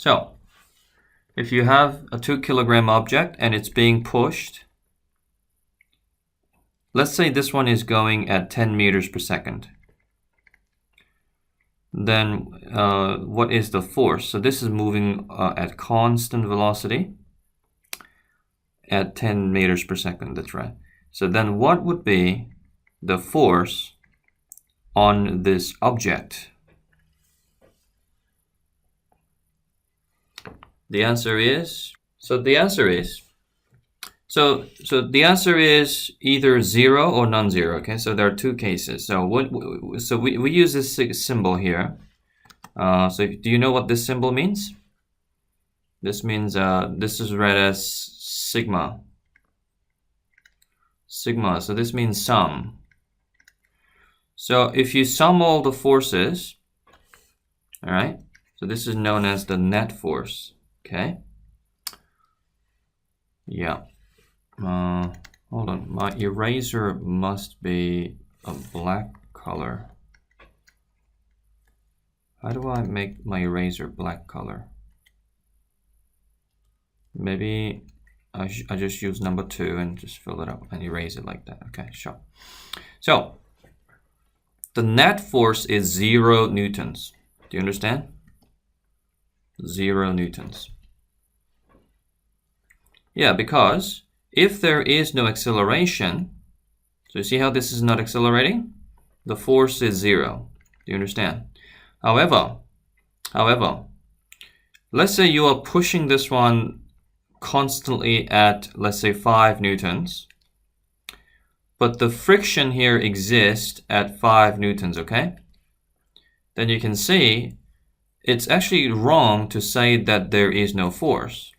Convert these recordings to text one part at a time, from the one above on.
So if you have a 2 kilogram object and it's being pushed, let's say this one is going at 10 meters per second. Then what is the force? So this is moving at constant velocity at 10 meters per second, that's right. So then what would be the force on this object? The answer is, the answer is either 0 or non-zero, okay? So there are two cases. So we use this symbol here. So do you know what this symbol means? This means this is read as sigma. Sigma, so this means sum. So if you sum all the forces, all right, so this is known as the net force, okay? Yeah. Hold on, my eraser must be a black color. How do I make my eraser black color? Maybe I just use number 2 and just fill it up and erase it like that. Okay, sure. So the net force is 0 newtons. Do you understand? 0 newtons. Yeah, because if there is no acceleration, so you see how this is not accelerating? The force is 0. Do you understand? However, let's say you are pushing this one constantly at, let's say, 5 newtons, but the friction here exists at 5 newtons, okay? Then you can see it's actually wrong to say that there is no force.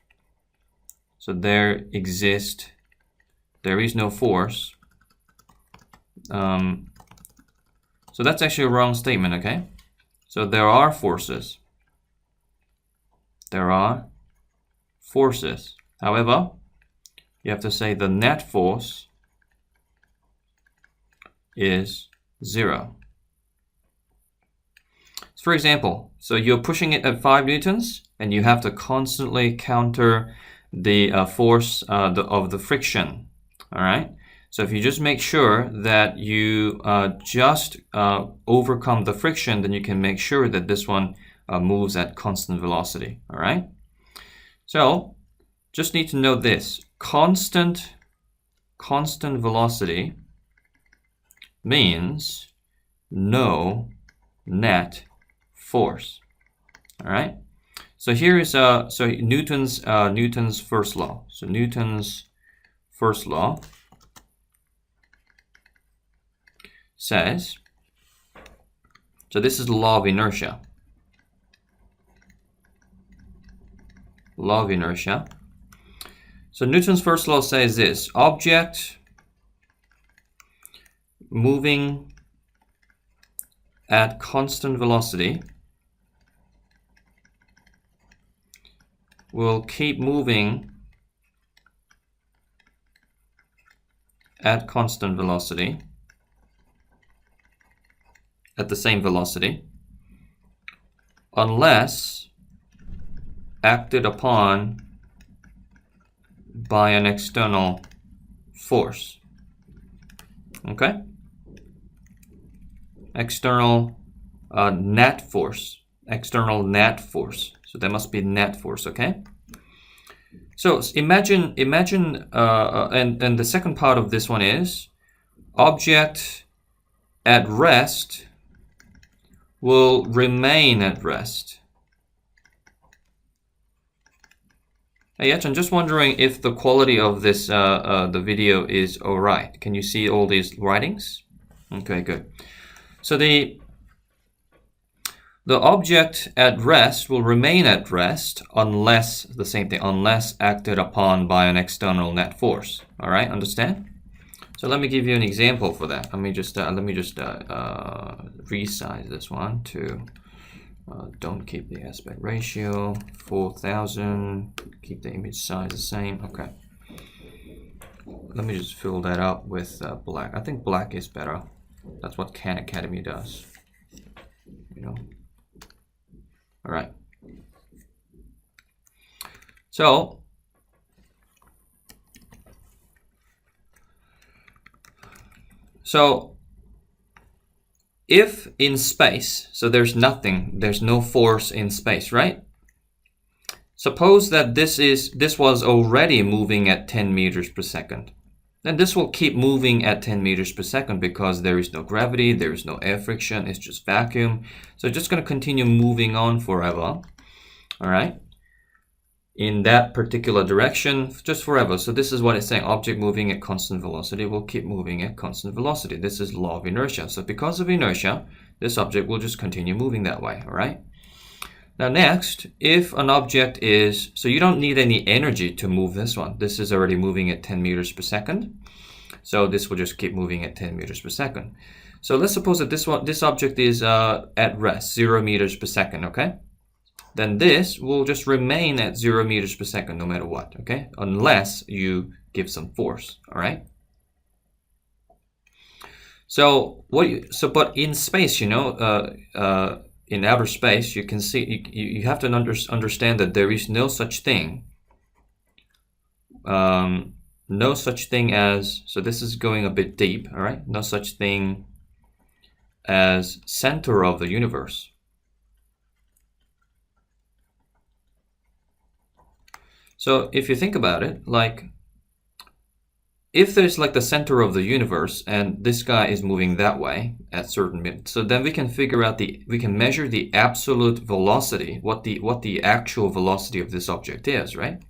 So there is no force. So that's actually a wrong statement, okay? So there are forces. There are forces. However, you have to say the net force is 0. So for example, so you're pushing it at 5 newtons and you have to constantly counter the force of the friction. All right. So if you just make sure that you just overcome the friction, then you can make sure that this one moves at constant velocity. All right. So just need to know this: constant velocity means no net force. All right. So here is Newton's first law. So Newton's first law says, so this is the law of inertia. Law of inertia. So Newton's first law says this: object moving at constant velocity will keep moving at constant velocity, at the same velocity, unless acted upon by an external force. Okay? External net force. External net force. So there must be net force, okay? So imagine, and the second part of this one is object at rest will remain at rest. Hey, Yach, I'm just wondering if the quality of this the video is all right. Can you see all these writings? Okay, good. So the object at rest will remain at rest unless, the same thing, unless acted upon by an external net force. All right, understand? So let me give you an example for that. Let me just resize this one to don't keep the aspect ratio 4000. Keep the image size the same. Okay. Let me just fill that up with black. I think black is better. That's what Khan Academy does. You know. All right. So if in space, so there's nothing, there's no force in space, right? Suppose that this was already moving at 10 meters per second. Then this will keep moving at 10 meters per second because there is no gravity, there is no air friction, it's just vacuum. So it's just going to continue moving on forever, all right? In that particular direction, just forever. So this is what it's saying. Object moving at constant velocity will keep moving at constant velocity. This is law of inertia. So because of inertia, this object will just continue moving that way, all right? Now next, if an object is, so you don't need any energy to move this one. This is already moving at 10 meters per second. So this will just keep moving at 10 meters per second. So let's suppose that this object is at rest, 0 meters per second, okay? Then this will just remain at 0 meters per second no matter what, okay? Unless you give some force, all right? So but in space, you know, in outer space, you can see, you have to understand that there is no such thing. No such thing as, so this is going a bit deep, all right? No such thing as center of the universe. So if you think about it, like, if there's like the center of the universe and this guy is moving that way at certain minutes, so then we can figure out we can measure the absolute velocity, what the actual velocity of this object is, right?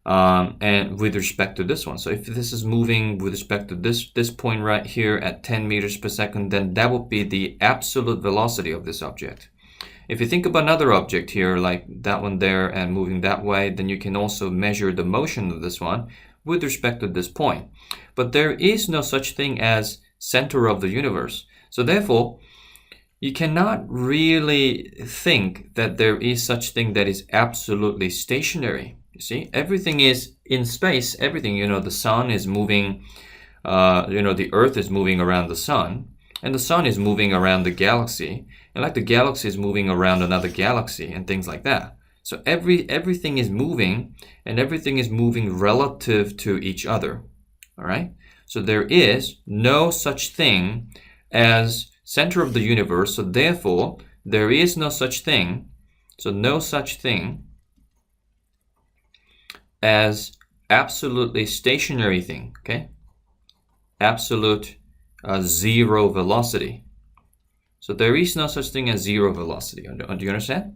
And with respect to this one. So if this is moving with respect to this point right here at 10 meters per second, then that would be the absolute velocity of this object. If you think of another object here, like that one there and moving that way, then you can also measure the motion of this one with respect to this point. But there is no such thing as center of the universe. So therefore, you cannot really think that there is such thing that is absolutely stationary. You see, everything is in space, everything, you know, the sun is moving, you know, the earth is moving around the sun, and the sun is moving around the galaxy, and like the galaxy is moving around another galaxy and things like that. So everything is moving, and everything is moving relative to each other, all right? So there is no such thing as center of the universe, so therefore there is no such thing, so no such thing as absolutely stationary thing, okay? Absolute zero velocity. So there is no such thing as zero velocity. Do you understand?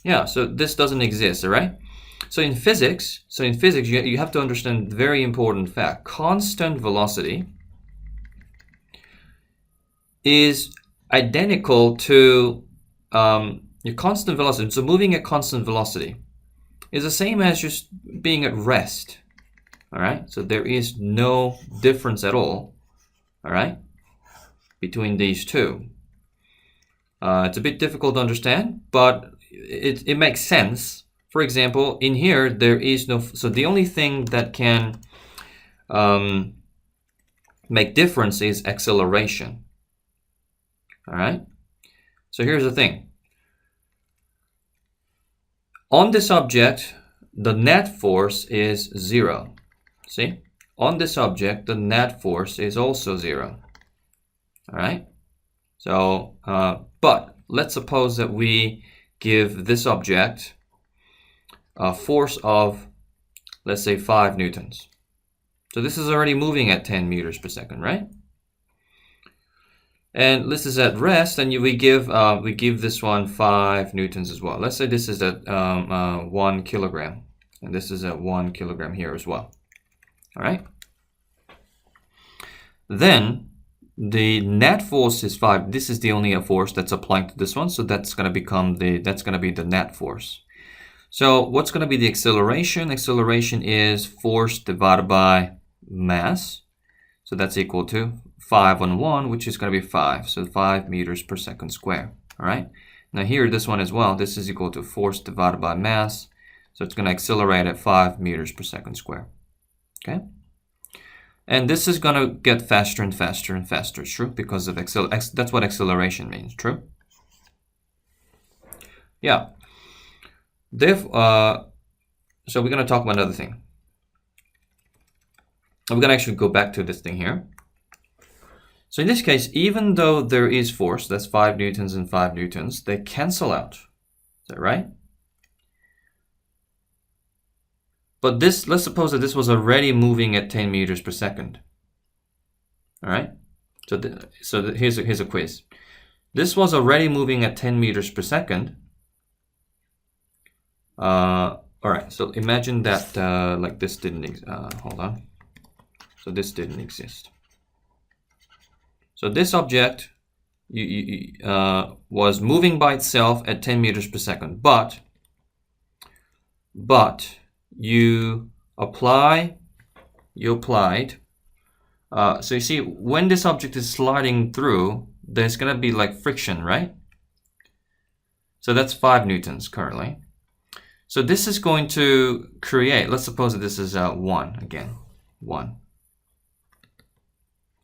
Yeah, so this doesn't exist, all right? So in physics, you have to understand a very important fact. Constant velocity is identical to your constant velocity. So moving at constant velocity is the same as just being at rest. All right, so there is no difference at all, right, between these two. It's a bit difficult to understand, but it makes sense. For example, in here, there is no, so the only thing that can make difference is acceleration. All right, so here's the thing. On this object, the net force is 0. See, on this object, the net force is also 0. All right, so, but let's suppose that we give this object a force of, let's say, 5 newtons. So this is already moving at 10 meters per second, right? And this is at rest, and we give this one 5 newtons as well. Let's say this is at 1 kilogram, and this is at 1 kilogram here as well. All right. Then the net force is 5. This is the only force that's applying to this one, so that's going to become that's going to be the net force. So what's going to be the acceleration? Acceleration is force divided by mass. So that's equal to 5 on 1, which is going to be 5. So 5 meters per second square. All right. Now here, this one as well. This is equal to force divided by mass. So it's going to accelerate at 5 meters per second square. Okay. And this is going to get faster and faster and faster, true? Because of that's what acceleration means, true? Yeah. So we're going to talk about another thing. We're going to actually go back to this thing here. So in this case, even though there is force, that's 5 newtons and 5 newtons, they cancel out. Is that right? But this, let's suppose that this was already moving at 10 meters per second. All right. So here's a quiz. This was already moving at 10 meters per second. All right. So imagine that like this didn't. Hold on. So this didn't exist. So this object was moving by itself at 10 meters per second, but you applied. So you see, when this object is sliding through, there's gonna be like friction, right? So that's 5 newtons currently. So this is going to create. Let's suppose that this is 1 again. 1.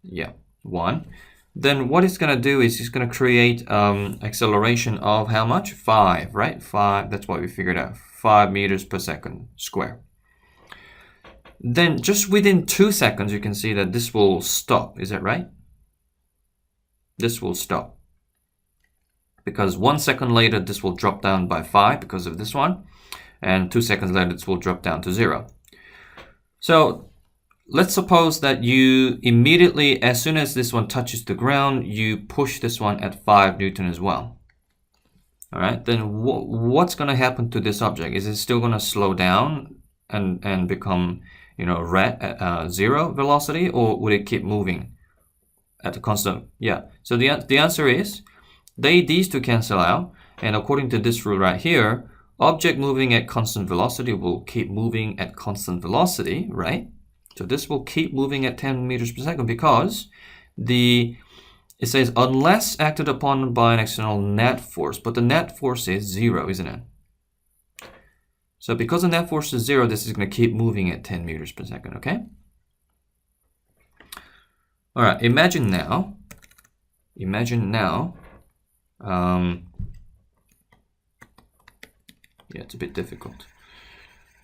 Yeah, 1. Then what it's going to do is it's going to create acceleration of how much? 5, right? 5, that's what we figured out. 5 meters per second square. Then just within 2 seconds, you can see that this will stop. Is that right? This will stop. Because 1 second later, this will drop down by 5 because of this one. And 2 seconds later, this will drop down to 0. So let's suppose that you immediately, as soon as this one touches the ground, you push this one at 5 Newton as well. All right, then what's going to happen to this object? Is it still going to slow down and become, zero velocity, or would it keep moving at a constant? Yeah, so the answer is these two cancel out, and according to this rule right here, object moving at constant velocity will keep moving at constant velocity, right? So this will keep moving at 10 meters per second because it says unless acted upon by an external net force, but the net force is 0, isn't it? So because the net force is 0, this is going to keep moving at 10 meters per second, okay? All right, imagine now, yeah, it's a bit difficult.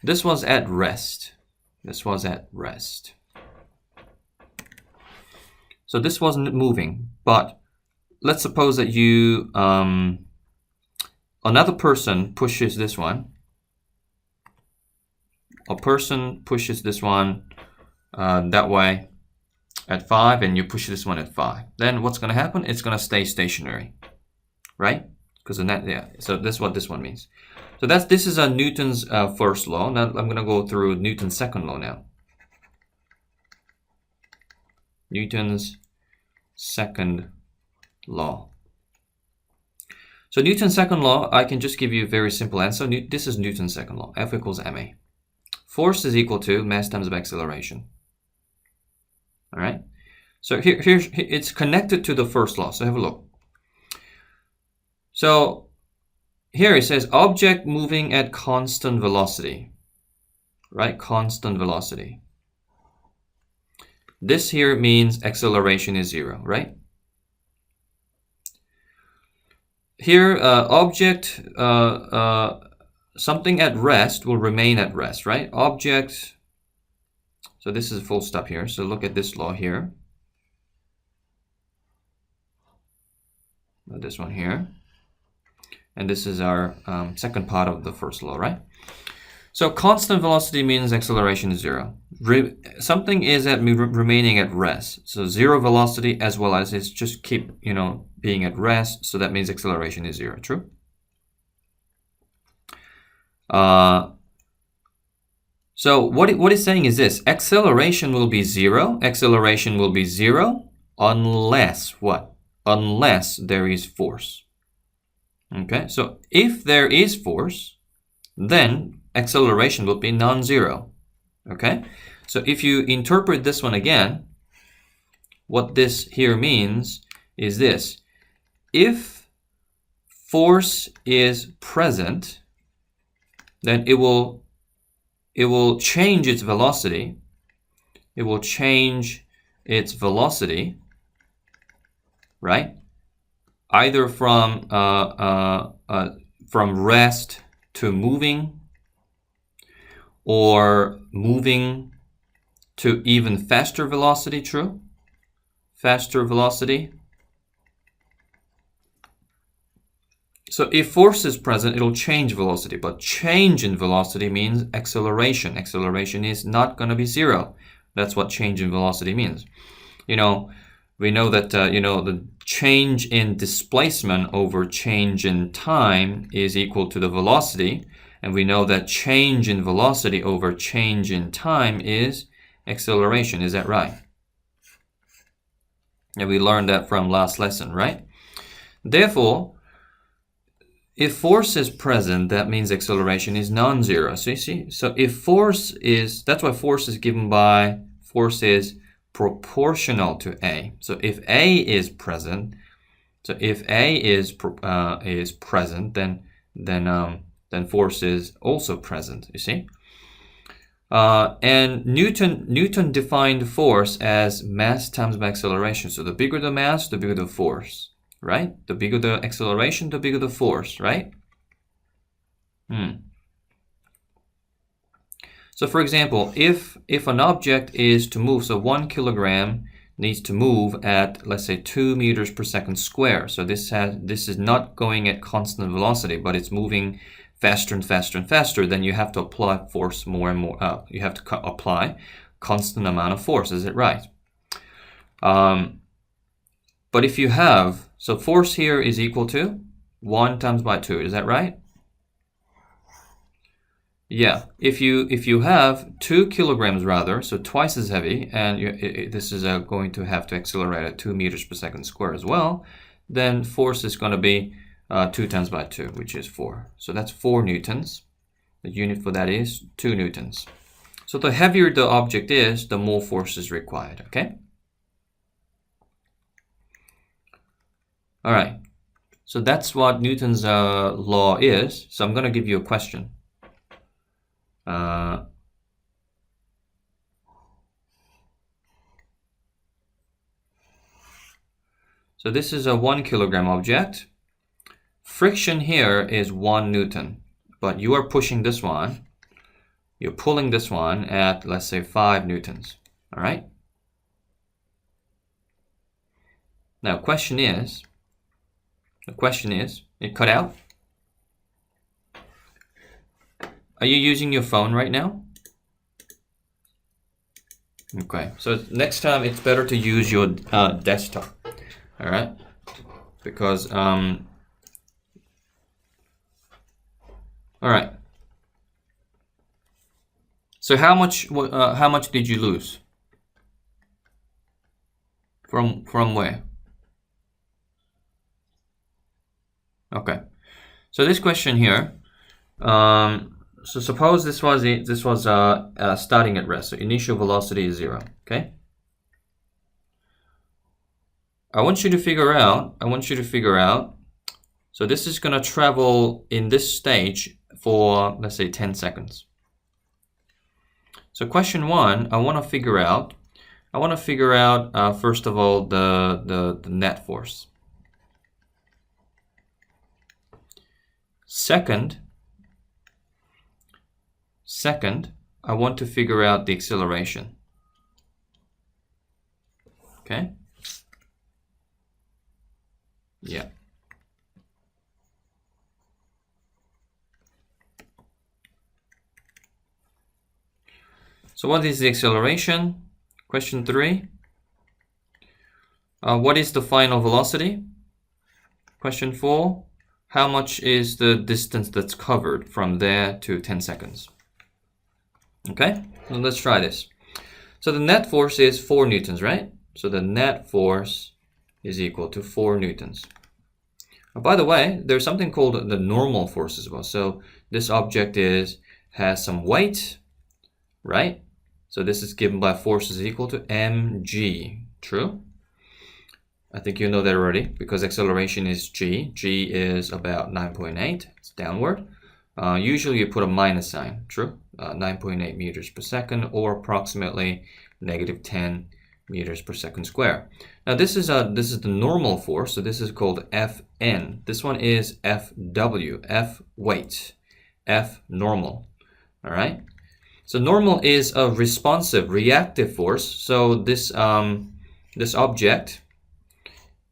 This was at rest. So this wasn't moving, but let's suppose that you, another person pushes this one. A person pushes this one that way at 5, and you push this one at 5. Then what's going to happen? It's going to stay stationary, right? Because the net, yeah. So this is what this one means. So this is a Newton's first law. Now I'm going to go through Newton's second law now. Newton's second law. So Newton's second law, I can just give you a very simple answer. This is Newton's second law. F equals ma. Force is equal to mass times acceleration. All right. So here it's connected to the first law. So have a look. So here it says object moving at constant velocity, right? Constant velocity. This here means acceleration is 0, right? Here, object, something at rest will remain at rest, right? Object, so this is a full stop here. So look at this law here. This one here. And this is our second part of the first law, right? So constant velocity means acceleration is 0. Something is remaining at rest. So 0 velocity as well as it's just keep, being at rest. So that means acceleration is 0. True? So what it's saying is this. Acceleration will be 0. Acceleration will be 0 unless what? Unless there is force. Okay, so if there is force, then acceleration will be non-zero. Okay, so if you interpret this one again, what this here means is this. If force is present, then it will change its velocity. It will change its velocity, right? Either from from rest to moving, or moving to even faster velocity, true? Faster velocity. So if force is present, it'll change velocity, but change in velocity means acceleration. Acceleration is not going to be zero. That's what change in velocity means. We know that, the change in displacement over change in time is equal to the velocity. And we know that change in velocity over change in time is acceleration. Is that right? And we learned that from last lesson, right? Therefore, if force is present, that means acceleration is non-zero. So you see, so if force is, that's why force is given by, force is proportional to A. So if A is present, present, then force is also present, you see? And Newton defined force as mass times by acceleration. So the bigger the mass, the bigger the force, right? The bigger the acceleration, the bigger the force, right? So for example, if an object is to move, so 1 kilogram needs to move at, let's say, 2 meters per second square. So this is not going at constant velocity, but it's moving faster and faster and faster. Then you have to apply force more and more. You have to apply constant amount of force. Is it right? But if you have, so force here is equal to 1 times by 2. Is that right? Yeah, if you have 2 kilograms rather, so twice as heavy, and this is going to have to accelerate at 2 meters per second square as well, then force is going to be 2 times by 2, which is 4. So that's 4 newtons. The unit for that is 2 newtons. So the heavier the object is, the more force is required, okay? All right, so that's what Newton's law is. So I'm going to give you a question. So this is a 1 kilogram object. Friction here is 1 Newton, but you are pushing this one. You're pulling this one at, let's say, 5 newtons. All right. Now, the question is, it cut out? Are you using your phone right now? Okay, so next time it's better to use your desktop. All right, because all right. So how much did you lose? From where? Okay, so this question here. So suppose this was starting at rest. So initial velocity is 0. Okay. I want you to figure out. So this is going to travel in this stage for, let's say, 10 seconds. So question 1, I want to figure out first of all the net force. Second, I want to figure out the acceleration. Okay? Yeah. So what is the acceleration? Question 3. What is the final velocity? Question 4. How much is the distance that's covered from there to 10 seconds? Okay, so let's try this. So the net force is 4 newtons, right? So the net force is equal to 4 newtons. By the way, there's something called the normal force as well. So this object has some weight, right? So this is given by force is equal to mg. True? I think you know that already because acceleration is g. G is about 9.8. It's downward. Usually you put a minus sign. True? 9.8 meters per second, or approximately negative 10 meters per second square. Now this is the normal force, so this is called Fn. This one is Fw, F weight, F normal. All right. So normal is a responsive, reactive force. So this this object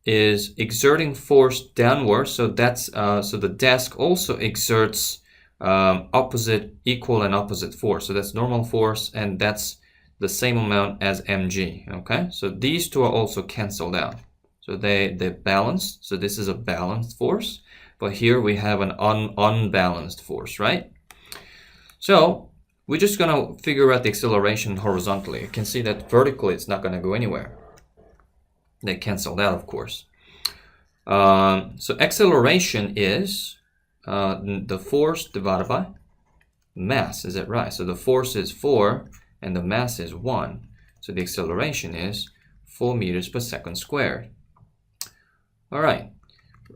is exerting force downward. So that's so the desk also exerts equal and opposite force. So that's normal force, and that's the same amount as mg. Okay, so these two are also canceled out. So they balance. So this is a balanced force, but here we have an unbalanced force, right? So we're just gonna figure out the acceleration horizontally. You can see that vertically it's not gonna go anywhere. They canceled out, of course. So acceleration is the force divided by mass. Is that right? So the force is 4 and the mass is 1. So the acceleration is 4 meters per second squared. All right.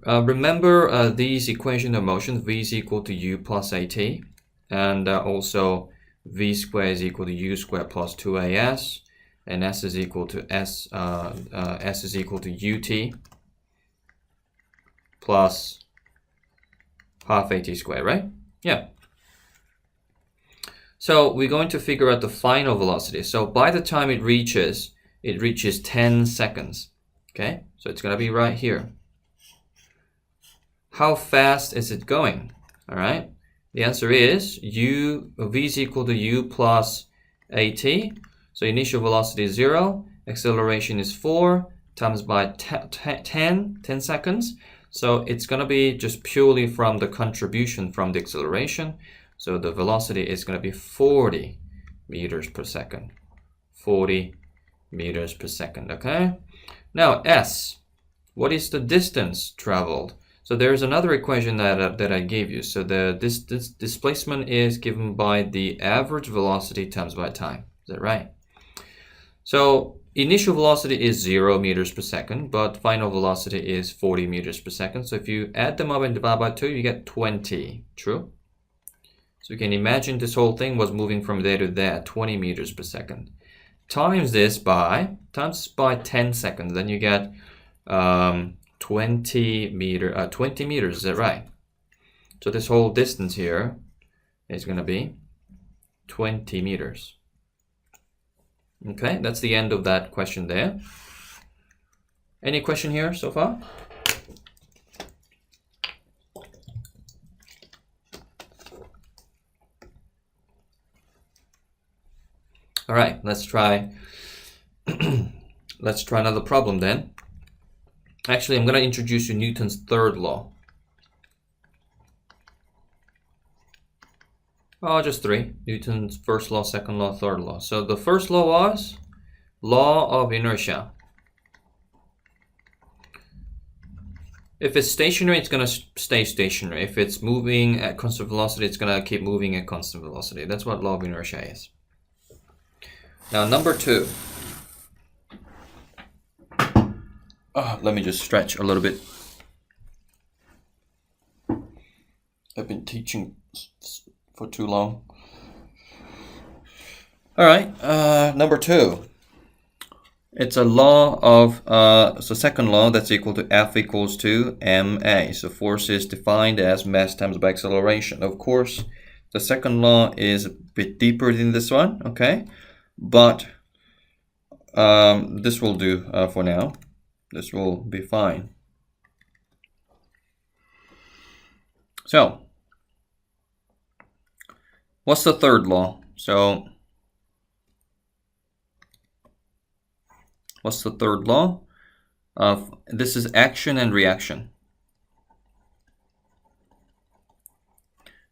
Remember these equation of motion. V is equal to u plus at, and also v squared is equal to u squared plus 2as, and s is equal to s is equal to ut plus half at squared, right? Yeah. So we're going to figure out the final velocity. So by the time it reaches 10 seconds. Okay, so it's gonna be right here. How fast is it going? All right. The answer is v is equal to u plus at. So initial velocity is 0. Acceleration is 4 times by 10 seconds. So it's going to be just purely from the contribution from the acceleration. So the velocity is going to be 40 meters per second. 40 meters per second, okay? Now s, what is the distance traveled? So there's another equation that I gave you. So this displacement is given by the average velocity times by time. Is that right? So initial velocity is 0 meters per second, but final velocity is 40 meters per second. So if you add them up and divide by 2, you get 20. True? So you can imagine this whole thing was moving from there to there, 20 meters per second. Times this by 10 seconds, then you get 20 meters. Is that right? So this whole distance here is going to be 20 meters. Okay, that's the end of that question there. Any question here so far? All right, let's try let's try another problem then. Actually, I'm going to introduce you Newton's third law. Oh, just 3. Newton's first law, second law, third law. So the first law was law of inertia. If it's stationary, it's going to stay stationary. If it's moving at constant velocity, it's going to keep moving at constant velocity. That's what law of inertia is. Now, number 2. Let me just stretch a little bit. I've been teaching for too long. All right, number 2. It's a law of, so second law, that's equal to F equals to ma. So force is defined as mass times by acceleration. Of course, the second law is a bit deeper than this one, okay? But this will do for now. This will be fine. So, what's the third law? So, what's the third law? This is action and reaction.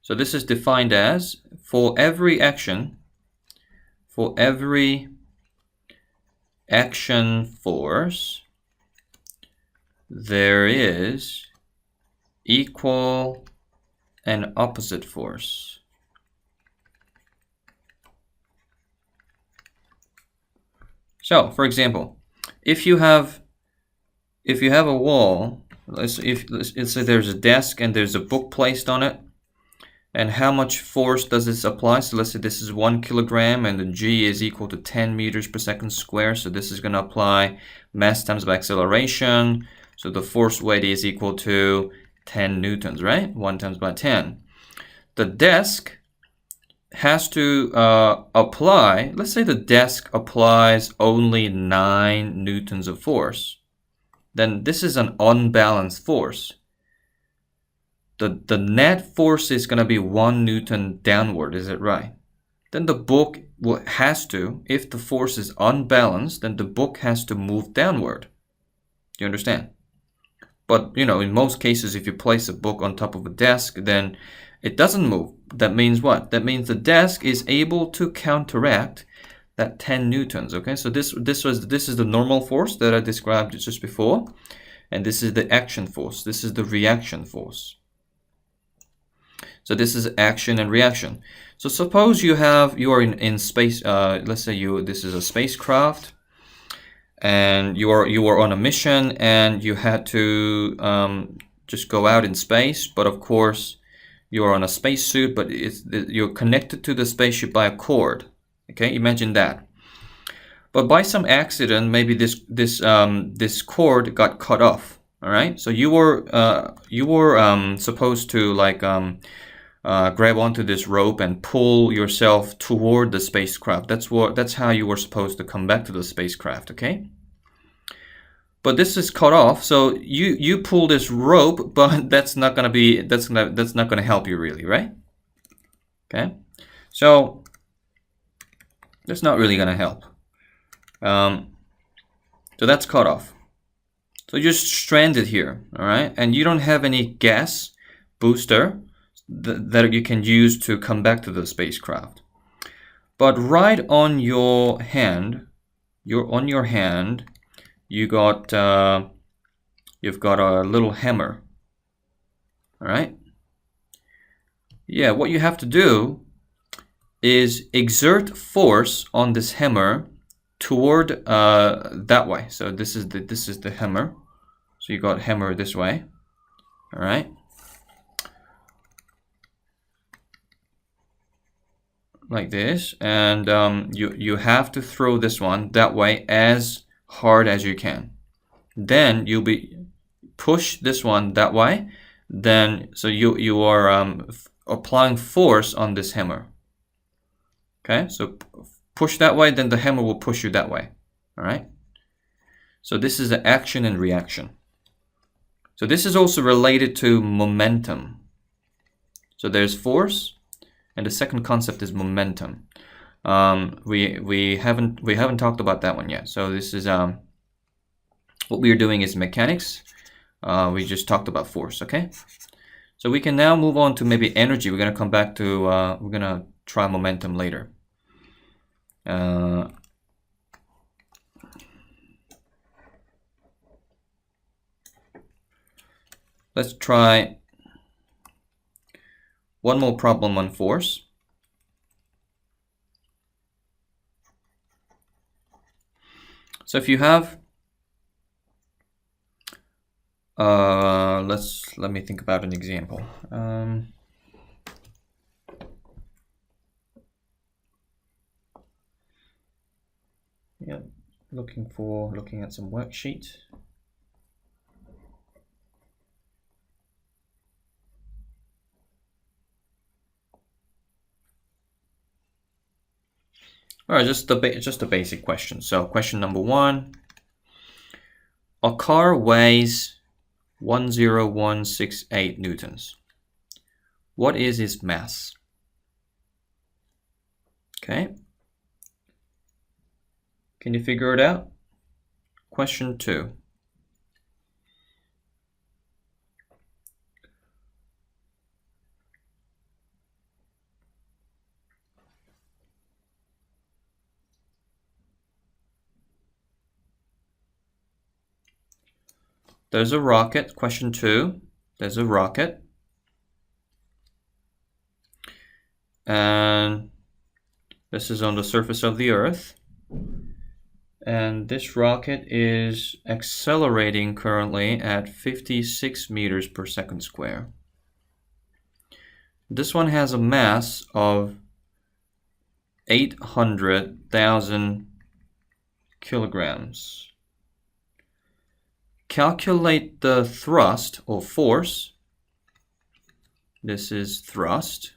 So this is defined as, for every action force, there is equal and opposite force. So, for example, if you have a wall, let's say there's a desk and there's a book placed on it, And how much force does this apply? So let's say this is 1 kilogram and the G is equal to 10 meters per second square. So this is going to apply mass times by acceleration. So the force weight is equal to 10 newtons, right? 1 times by 10. The desk has to apply, let's say the desk applies only 9 newtons of force. Then this is an unbalanced force. The net force is going to be 1 newton downward, is it right? Then the book has to, if the force is unbalanced, then the book has to move downward. Do you understand? But, you know, in most cases, if you place a book on top of a desk, then it doesn't move. That means what? That means the desk is able to counteract that 10 newtons, okay? So this is the normal force that I described just before, and this is the action force. This is the reaction force. So this is action and reaction. So suppose you are in space. Let's say this is a spacecraft, and you are on a mission, and you had to just go out in space. But of course, you are on a spacesuit, but you're connected to the spaceship by a cord. Okay, imagine that. But by some accident, maybe this cord got cut off. All right. So you were supposed to grab onto this rope and pull yourself toward the spacecraft. That's how you were supposed to come back to the spacecraft, okay? But this is cut off, so you pull this rope, but that's not gonna help you really, right? Okay, so that's not really gonna help. So that's cut off. So you're stranded here, all right? And you don't have any gas booster that you can use to come back to the spacecraft. But right on your hand, you've got a little hammer. All right? Yeah, what you have to do is exert force on this hammer toward that way. So this is the hammer. So you got hammer this way. All right? Like this, and you have to throw this one that way as hard as you can. Then you'll be push this one that way. Then so you are applying force on this hammer. Okay, so push that way, then the hammer will push you that way. All right. So this is the action and reaction. So this is also related to momentum. So there's force. And the second concept is momentum. We haven't talked about that one yet. So this is what we are doing is mechanics. We just talked about force. Okay. So we can now move on to maybe energy. We're gonna come back to we're gonna try momentum later. Let's try one more problem on force. So if you have, let me think about an example. Yeah, looking at some worksheet. All right, just a basic question. So question number 1, a car weighs 10168 newtons. What is its mass? Okay. Can you figure it out? Question 2. There's a rocket. Question 2. There's a rocket. And this is on the surface of the Earth. And this rocket is accelerating currently at 56 meters per second square. This one has a mass of 800,000 kilograms. Calculate the thrust or force. This is thrust.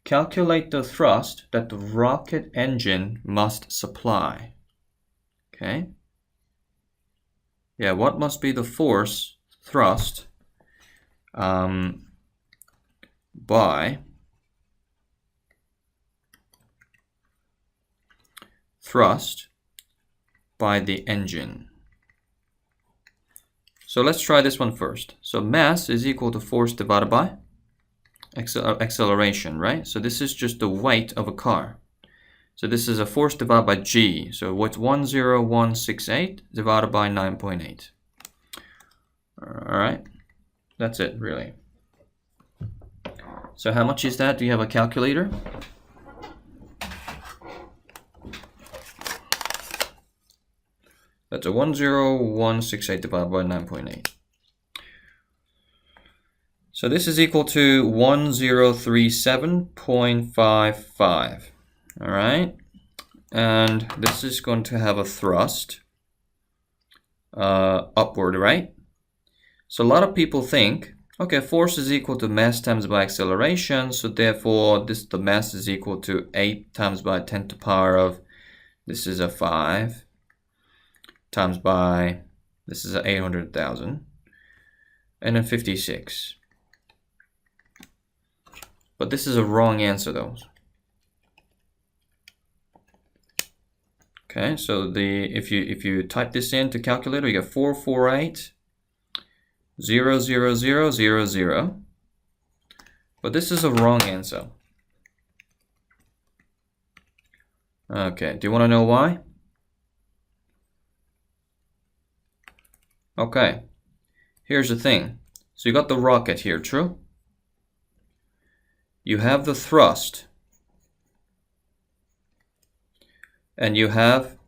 Calculate the thrust that the rocket engine must supply. Okay. Yeah, what must be the force, thrust, by thrust by the engine. So let's try this one first. So mass is equal to force divided by acceleration, right? So this is just the weight of a car. So this is a force divided by g. So what's 10168 divided by 9.8? All right, that's it really. So how much is that? Do you have a calculator? That's a 10168 divided by 9.8. So this is equal to 1037.55. All right, and this is going to have a thrust upward, right? So a lot of people think, okay, force is equal to mass times by acceleration, so therefore the mass is equal to 8 times by 10 to the power of, this is a 5, times by, this is a 800,000, and then 56. But this is a wrong answer though. Okay, so if you type this into calculator, you get 448,000,000. But this is a wrong answer. Okay, do you want to know why? Okay, here's the thing. So you got the rocket here, true? You have the thrust. And you have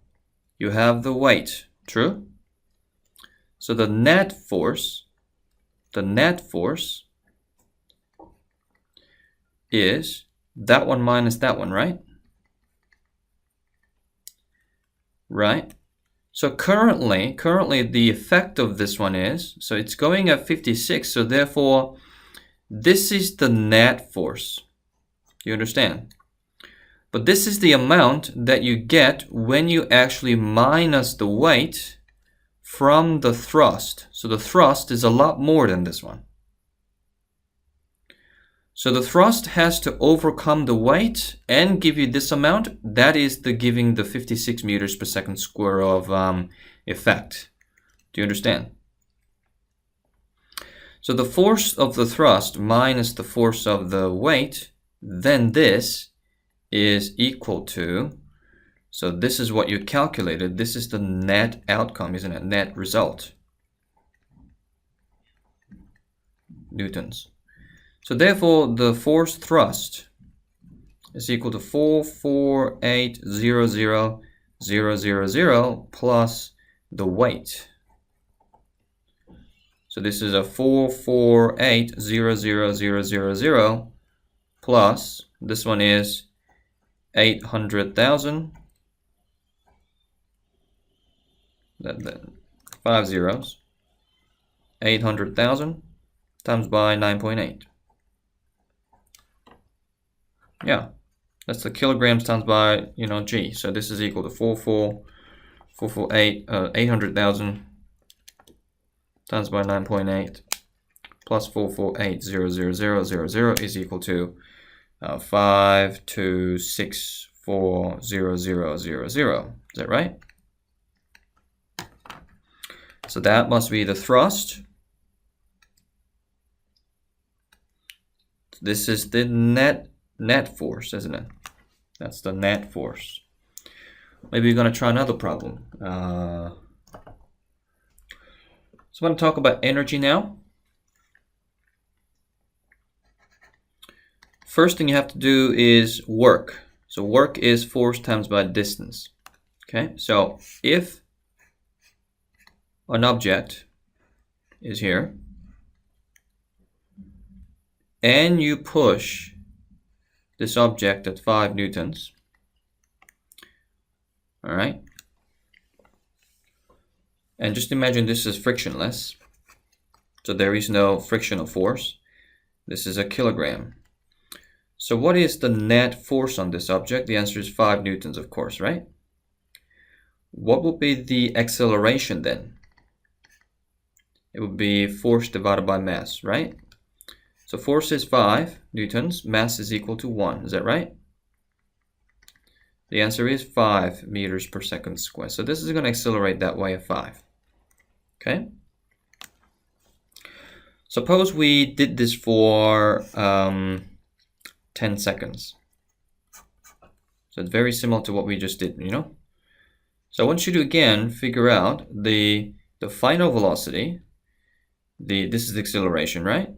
the weight, true? So the net force is that one minus that one, right? Right? So currently the effect of this one is, so it's going at 56, so therefore this is the net force. You understand? But this is the amount that you get when you actually minus the weight from the thrust. So the thrust is a lot more than this one. So the thrust has to overcome the weight and give you this amount. That is giving the 56 meters per second square of effect. Do you understand? So the force of the thrust minus the force of the weight, then this is equal to, so this is what you calculated, this is the net outcome, isn't it? Net result. Newtons. So therefore the force thrust is equal to 448,000,000 plus the weight. So this is a 448,000,000 plus, this one is 800,000, that 5 zeros, 800,000 times by 9.8. Yeah, that's the kilograms times by, g. So this is equal to 800,000 times by 9.8 plus 448,000,000 is equal to 52640,000. Is that right? So that must be the thrust. This is the net force, isn't it? That's the net force. Maybe we're going to try another problem. So I'm going to talk about energy now. First thing you have to do is work. So work is force times by distance. Okay, so if an object is here and you push this object at 5 newtons, all right? And just imagine this is frictionless, so there is no frictional force. This is a kilogram. So what is the net force on this object? The answer is 5 newtons, of course, right? What would be the acceleration then? It would be force divided by mass, right? So force is 5 newtons, mass is equal to 1, is that right? The answer is 5 meters per second squared. So this is going to accelerate that way at 5. Okay? Suppose we did this for 10 seconds. So it's very similar to what we just did, you know? So I want you to again figure out the final velocity. This is the acceleration, right?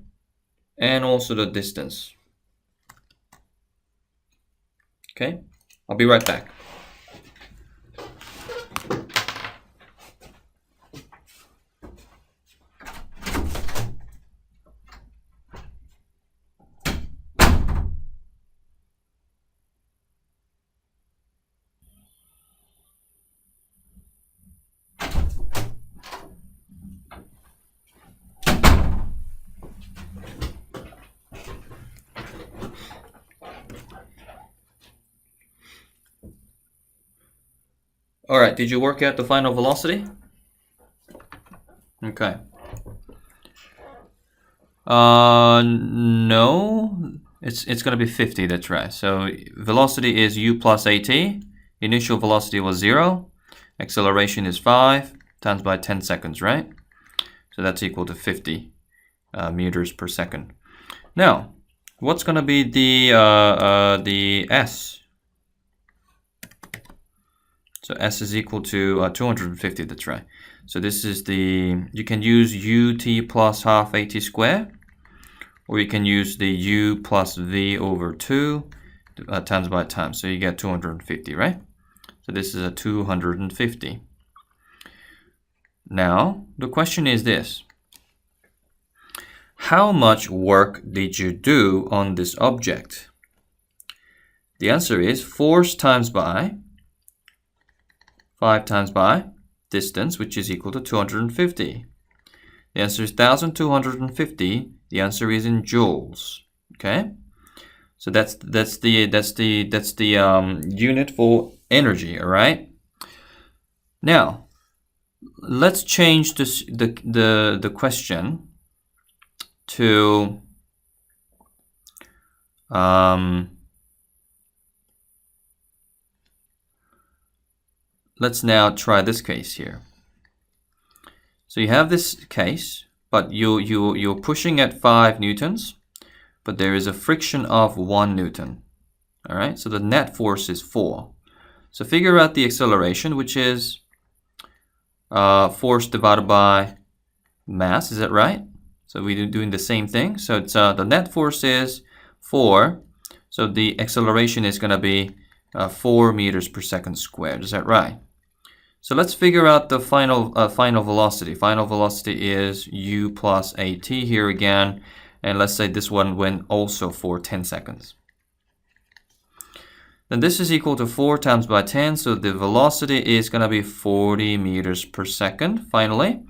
And also the distance. Okay? I'll be right back. All right, did you work out the final velocity? Okay. No, it's going to be 50, that's right. So velocity is u plus at. Initial velocity was 0. Acceleration is 5 times by 10 seconds, right? So that's equal to 50 meters per second. Now, what's going to be the s? So s is equal to 250, that's right. So this is you can use ut plus half at squared, or you can use the u plus v over 2 times by time. So you get 250, right? So this is a 250. Now, the question is this. How much work did you do on this object? The answer is force times by 5 times by distance, which is equal to 250. The answer is 1,250. The answer is in joules. Okay, so that's the unit for energy. All right. Now, let's change the question to let's now try this case here. So you have this case, but you're pushing at 5 newtons, but there is a friction of 1 newton. All right, so the net force is 4. So figure out the acceleration, which is force divided by mass. Is that right? So we're doing the same thing. So it's the net force is 4. So the acceleration is going to be 4 meters per second squared. Is that right? So let's figure out the final velocity. Final velocity is u plus at here again. And let's say this one went also for 10 seconds. Then this is equal to 4 times by 10. So the velocity is going to be 40 meters per second finally.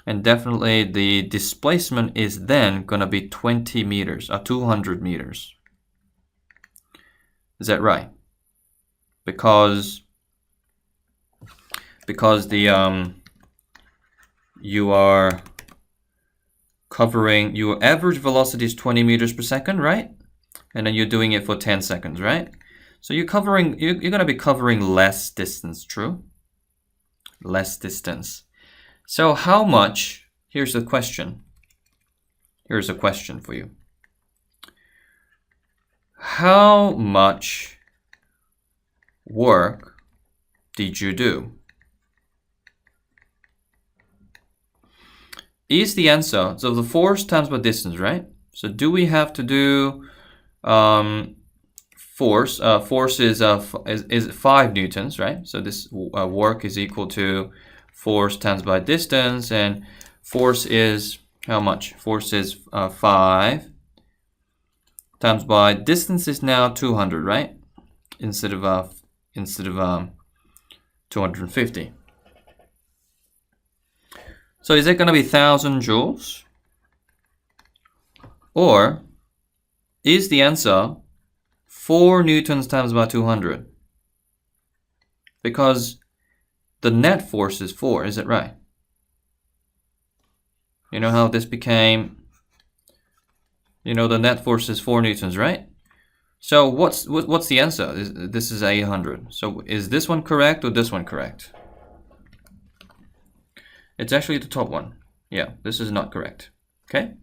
And definitely the displacement is then going to be 20 meters, 200 meters. Is that right? Because the you are covering, your average velocity is 20 meters per second, right? And then you're doing it for 10 seconds, right? So you're going to be covering less distance, true? Less distance. So how much, here's the question. Here's a question for you. How much work did you do? Is the answer, so the force times by distance, right? So do we have to do force? Force is 5 newtons, right? So this work is equal to force times by distance, and force is how much? Force is 5 times by distance is now 200, right? Instead of 250. So is it going to be 1,000 joules? Or is the answer 4 newtons times by 200? Because the net force is 4, is it right? You know how this became, the net force is 4 newtons, right? So what's the answer? This is 800. So is this one correct or this one correct? It's actually the top one. Yeah, this is not correct. Okay?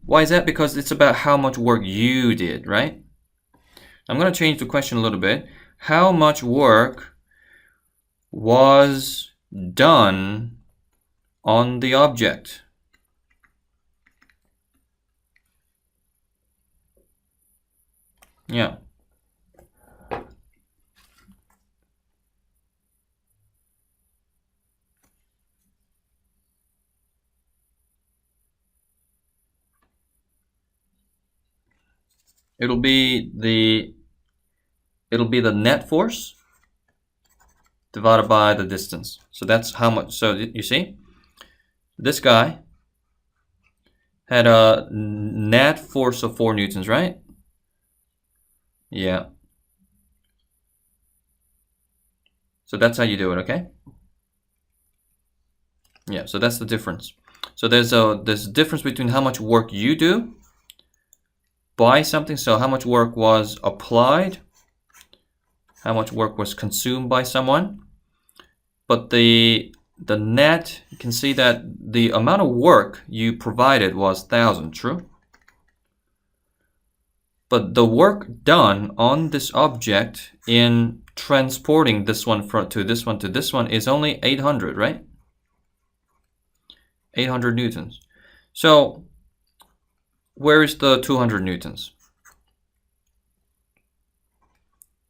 Why is that? Because it's about how much work you did, right? I'm going to change the question a little bit. How much work was done on the object? Yeah. It'll be the net force divided by the distance. So that's how much. So you see, this guy had a net force of 4 newtons, right? Yeah. So that's how you do it, okay? Yeah, so that's the difference. So there's a difference between how much work you do by something. So how much work was applied, how much work was consumed by someone. But the net, you can see that the amount of work you provided was 1,000, true? But the work done on this object in transporting this one to this one to this one is only 800, right? 800 newtons. So where is the 200 newtons?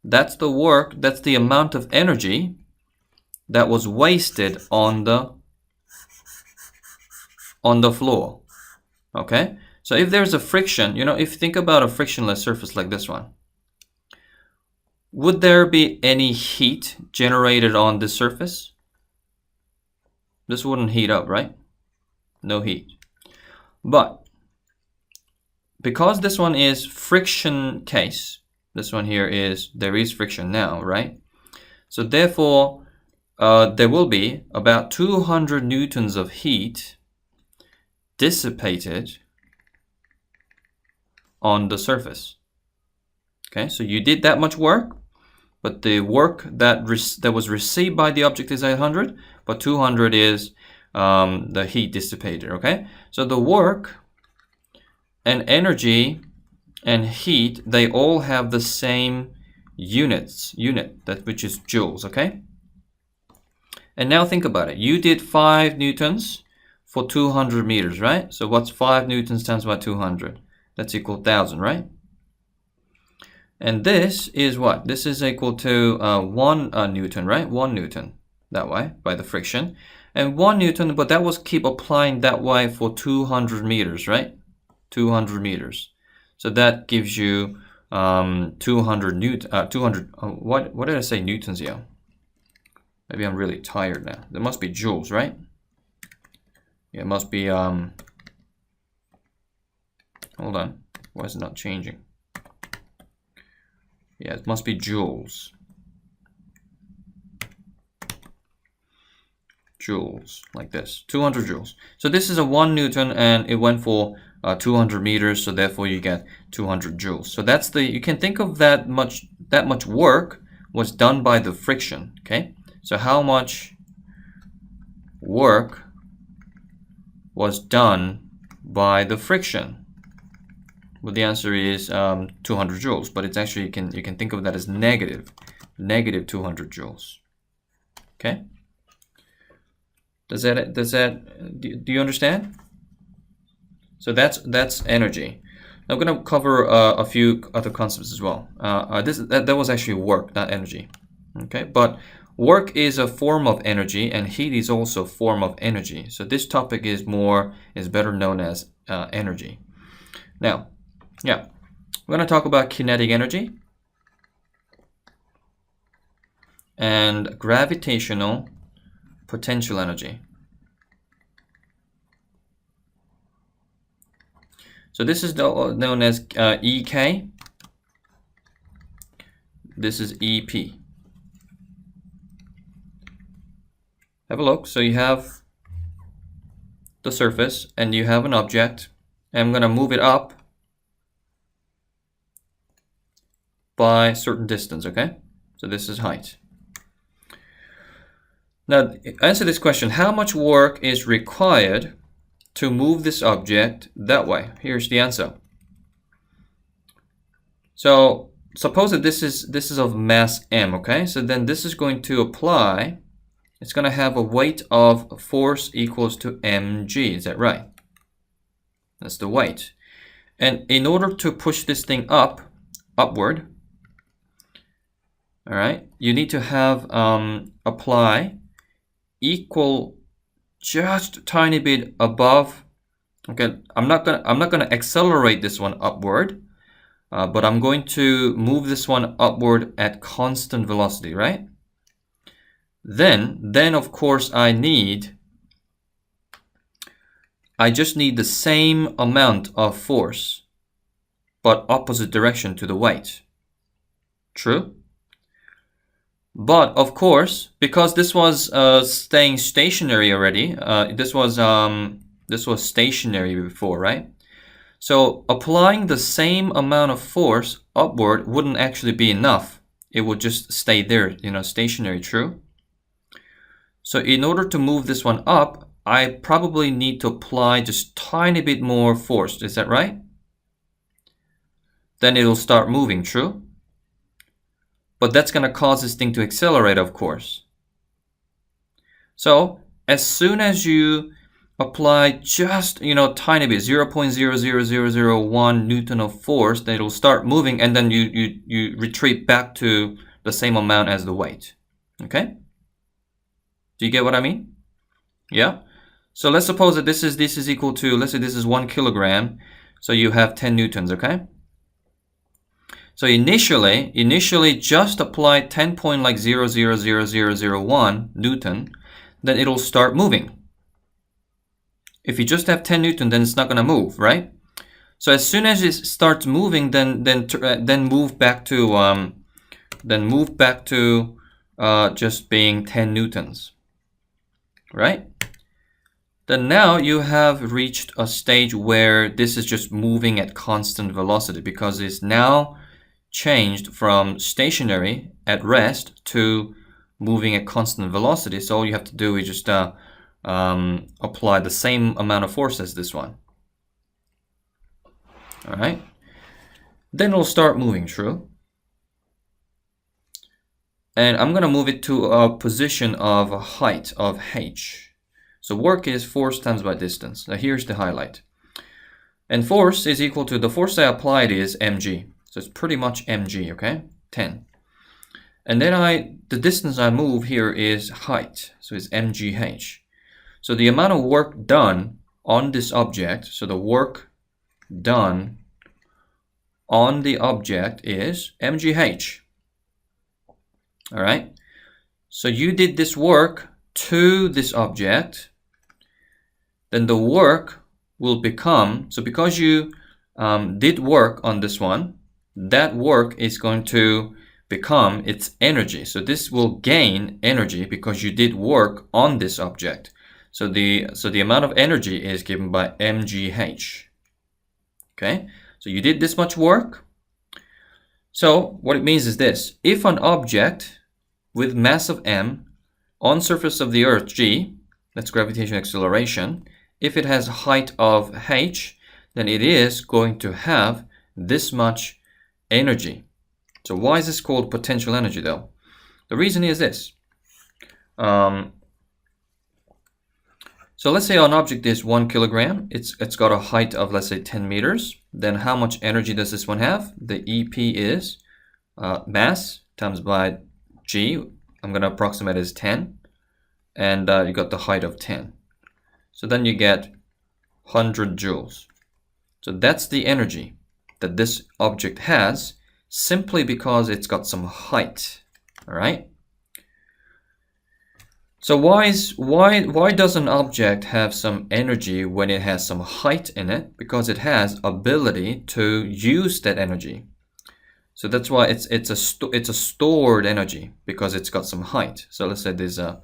That's the work, that's the amount of energy that was wasted on the floor. Okay? So if there's a friction, if you think about a frictionless surface like this one, would there be any heat generated on this surface? This wouldn't heat up, right? No heat. But because this one is friction case, this one here there is friction now, right? So therefore, there will be about 200 newtons of heat dissipated on the surface. Okay, so you did that much work, but the work that was received by the object is 800, but 200 is the heat dissipated. Okay, so the work and energy and heat, they all have the same unit, which is joules. Okay, and now think about it. You did 5 newtons for 200 meters, right? So what's 5 newtons times by 200? That's equal 1,000, right? And this is what? This is equal to 1 newton, right? 1 newton, that way, by the friction. And 1 newton, but that was keep applying that way for 200 meters, right? 200 meters. So that gives you 200 newton. What did I say newtons here? Maybe I'm really tired now. There must be joules, right? Yeah, it must be. Hold on. Why is it not changing? Yeah, it must be joules. Joules, like this. 200 joules. So this is a 1 newton, and it went for 200 meters. So therefore, you get 200 joules. So that's you can think of that much work was done by the friction. Okay. So how much work was done by the friction? Well, the answer is 200 joules, but it's actually you can think of that as negative 200 joules. Okay. Do you understand? So that's energy. I'm going to cover a few other concepts as well. That was actually work, not energy. Okay, but work is a form of energy, and heat is also a form of energy. So this topic is better known as energy. Now, yeah. We're going to talk about kinetic energy and gravitational potential energy. So this is known as EK. This is EP. Have a look. So you have the surface and you have an object. I'm going to move it up by a certain distance, okay? So this is height. Now, answer this question. How much work is required to move this object that way? Here's the answer. So suppose that this is of mass m, okay? So then this is going to apply, it's going to have a weight of force equals to mg, is that right? That's the weight. And in order to push this thing upward, all right, you need to have apply equal just a tiny bit above. Okay, I'm not gonna accelerate this one upward, but I'm going to move this one upward at constant velocity, right? Then of course I just need the same amount of force, but opposite direction to the weight. True? But of course, because this was staying stationary already, this was stationary before, right? So applying the same amount of force upward wouldn't actually be enough. It would just stay there, you know, stationary, true? So in order to move this one up, I probably need to apply just tiny bit more force. Is that right? Then it'll start moving, true? But that's going to cause this thing to accelerate, of course. So as soon as you apply just, you know, tiny bit, 0.00001 Newton of force, then it'll start moving, and then you retreat back to the same amount as the weight. Okay? Do you get what I mean? Yeah? So let's suppose that this is equal to, let's say this is 1 kilogram. So you have 10 newtons, okay? So initially just apply 10.0000001 Newton, then it'll start moving. If you just have 10 Newton, then it's not going to move, right? So as soon as it starts moving, then move back to just being 10 newtons, right? Then now you have reached a stage where this is just moving at constant velocity, because it's now changed from stationary at rest to moving at constant velocity. So all you have to do is just apply the same amount of force as this one. All right. Then it'll start moving, true? And I'm going to move it to a position of a height of h. So work is force times by distance. Now here's the highlight. And force is equal to, the force I applied is mg. So it's pretty much mg, okay? 10. And then the distance I move here is height. So it's mgh. So the amount of work done on this object, so the work done on the object is mgh. All right? So you did this work to this object, then the work will become, so because you did work on this one, that work is going to become its energy. So this will gain energy because you did work on this object. So the amount of energy is given by mgh. Okay, so you did this much work. So what it means is this: if an object with mass of m on surface of the Earth g, that's gravitational acceleration, if it has a height of h, then it is going to have this much energy. So why is this called potential energy though? The reason is this. So let's say an object is 1 kilogram. It's got a height of, let's say, 10 meters. Then how much energy does this one have? The EP is mass times by g. I'm going to approximate as 10. And you got the height of 10. So then you get 100 joules. So that's the energy that this object has simply because it's got some height. All right. So why does an object have some energy when it has some height in it? Because it has ability to use that energy. So that's why it's a stored energy because it's got some height. So let's say it's a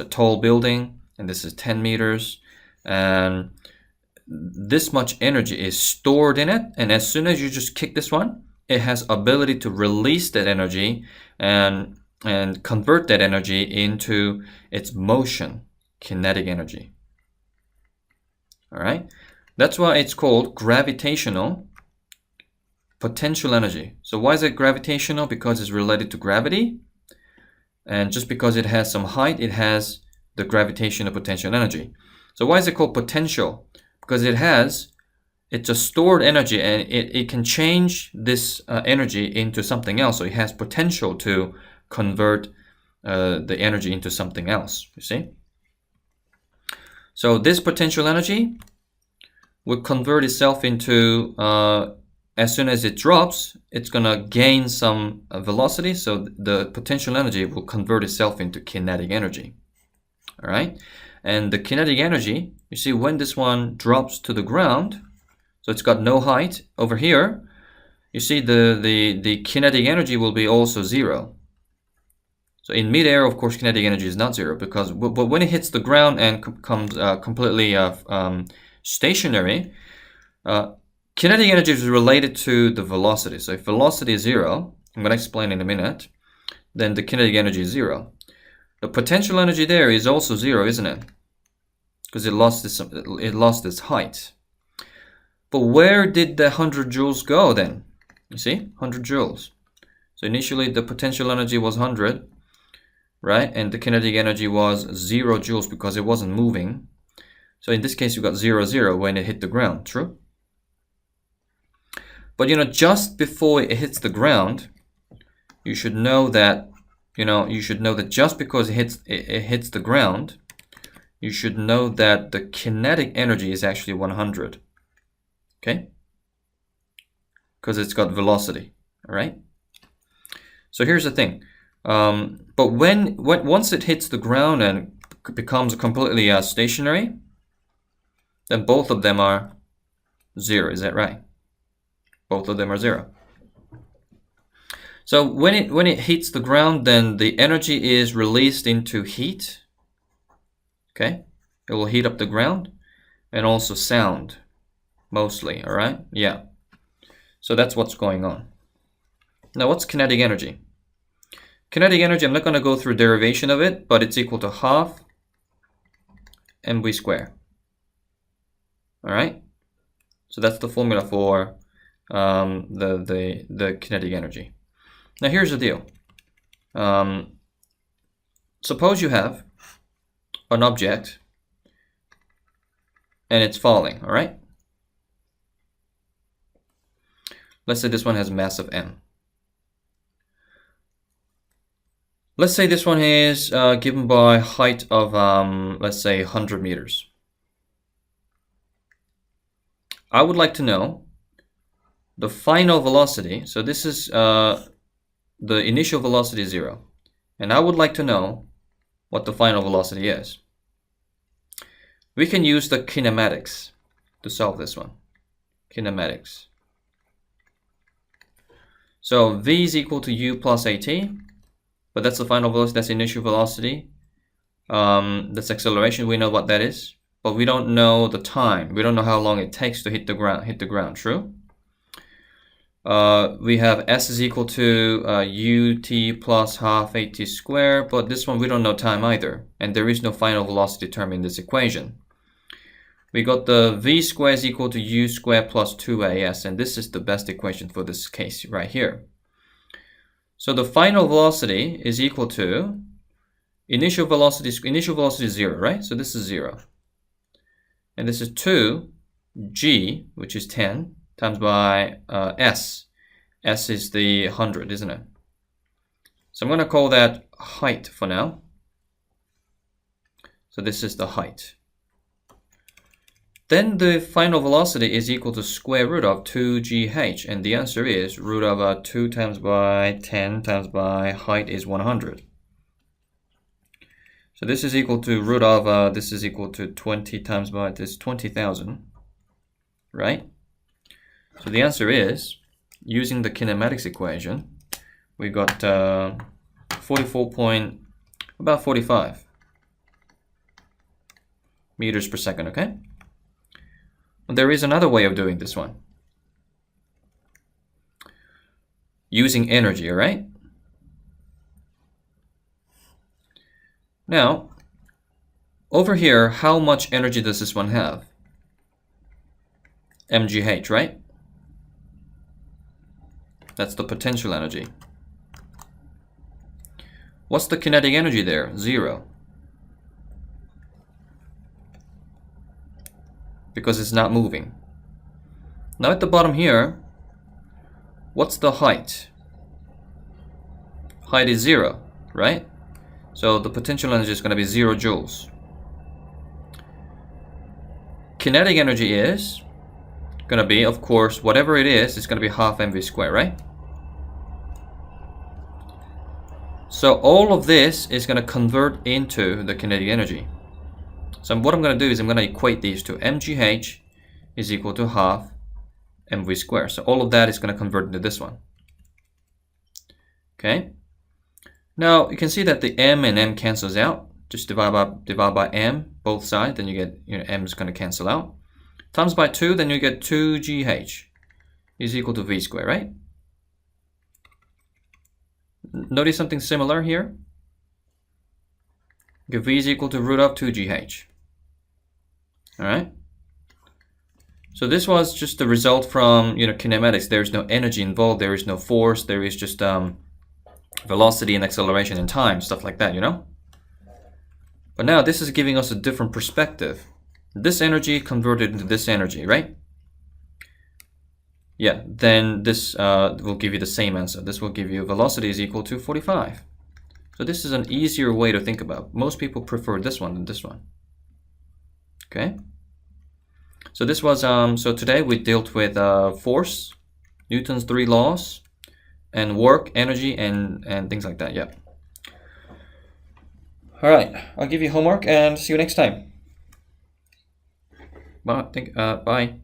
tall building and this is 10 meters and this much energy is stored in it, and as soon as you just kick this one, it has ability to release that energy and convert that energy into its motion, kinetic energy. All right, that's why it's called gravitational potential energy. So why is it gravitational? Because it's related to gravity, and just because it has some height, it has the gravitational potential energy. So why is it called potential? Because it's a stored energy, and it can change this energy into something else. So it has potential to convert the energy into something else, you see? So this potential energy will convert itself into, as soon as it drops, it's going to gain some velocity. So the potential energy will convert itself into kinetic energy. All right. And the kinetic energy, you see, when this one drops to the ground, so it's got no height over here, you see the kinetic energy will be also zero. So in midair, of course, kinetic energy is not zero, because but when it hits the ground and becomes completely stationary, kinetic energy is related to the velocity. So if velocity is zero, I'm going to explain in a minute, then the kinetic energy is zero. The potential energy there is also zero, isn't it? Because it lost its height. But where did the 100 joules go then? You see, 100 joules. So initially the potential energy was 100, right? And the kinetic energy was 0 joules because it wasn't moving. So in this case, you got 0, 0 when it hit the ground, true? But just before it hits the ground, you should know that, just because it hits the ground, you should know that the kinetic energy is actually 100. Okay? Because it's got velocity, all right? So here's the thing. But once it hits the ground and becomes completely stationary, then both of them are 0. Is that right? Both of them are 0. So when it hits the ground, then the energy is released into heat. Okay, it will heat up the ground and also sound, mostly. All right, yeah. So that's what's going on. Now, what's kinetic energy? Kinetic energy, I'm not going to go through derivation of it, but it's equal to half mv squared. All right, so that's the formula for the kinetic energy. Now here's the deal. Suppose you have an object and it's falling, all right? Let's say this one has mass of m. Let's say this one is given by height of, let's say 100 meters. I would like to know the final velocity. So this is the initial velocity is 0. And I would like to know what the final velocity is. We can use the kinematics to solve this one. Kinematics. So v is equal to u plus at, but that's the final velocity, that's initial velocity. That's acceleration, we know what that is, but we don't know the time. We don't know how long it takes to hit the ground, true? We have s is equal to ut plus half at squared, but this one we don't know time either, and there is no final velocity term in this equation. We got the v squared is equal to u squared plus 2as, and this is the best equation for this case right here. So the final velocity is equal to initial velocity is 0, right? So this is 0. And this is 2g, which is 10, times by s. S is the 100, isn't it? So I'm going to call that height for now. So this is the height. then the final velocity is equal to square root of 2gh, and the answer is root of 2 times by 10 times by height is 100. So this is equal to root of, this is equal to 20 times by this 20,000, right? So the answer is, using the kinematics equation, we got 45 meters per second, okay? There is another way of doing this one. Using energy, all right? Now, over here, how much energy does this one have? mgh, right? That's the potential energy. What's the kinetic energy there? 0. Because it's not moving. Now at the bottom here, what's the height? Height is 0, right? So the potential energy is going to be 0 joules. Kinetic energy is going to be, of course, whatever it is, it's going to be half mv squared, right? So all of this is going to convert into the kinetic energy. So what I'm going to do is I'm going to equate these two. mgh is equal to half mv squared. So all of that is going to convert into this one. Okay. Now you can see that the m and m cancels out. Just divide by m both sides, then you get, m is going to cancel out. Times by 2, then you get 2gh is equal to v squared, right? Notice something similar here. V is equal to root of 2gh. Alright? So this was just the result from kinematics. There is no energy involved, there is no force, there is just velocity and acceleration in time, stuff like that, But now this is giving us a different perspective. This energy converted into this energy, right? Yeah, then this will give you the same answer. This will give you velocity is equal to 45. So this is an easier way to think about. Most people prefer this one than this one. Okay. So this was so today we dealt with force, Newton's 3 laws, and work, energy, and things like that. Yeah. All right. I'll give you homework and see you next time. Bye. Bye.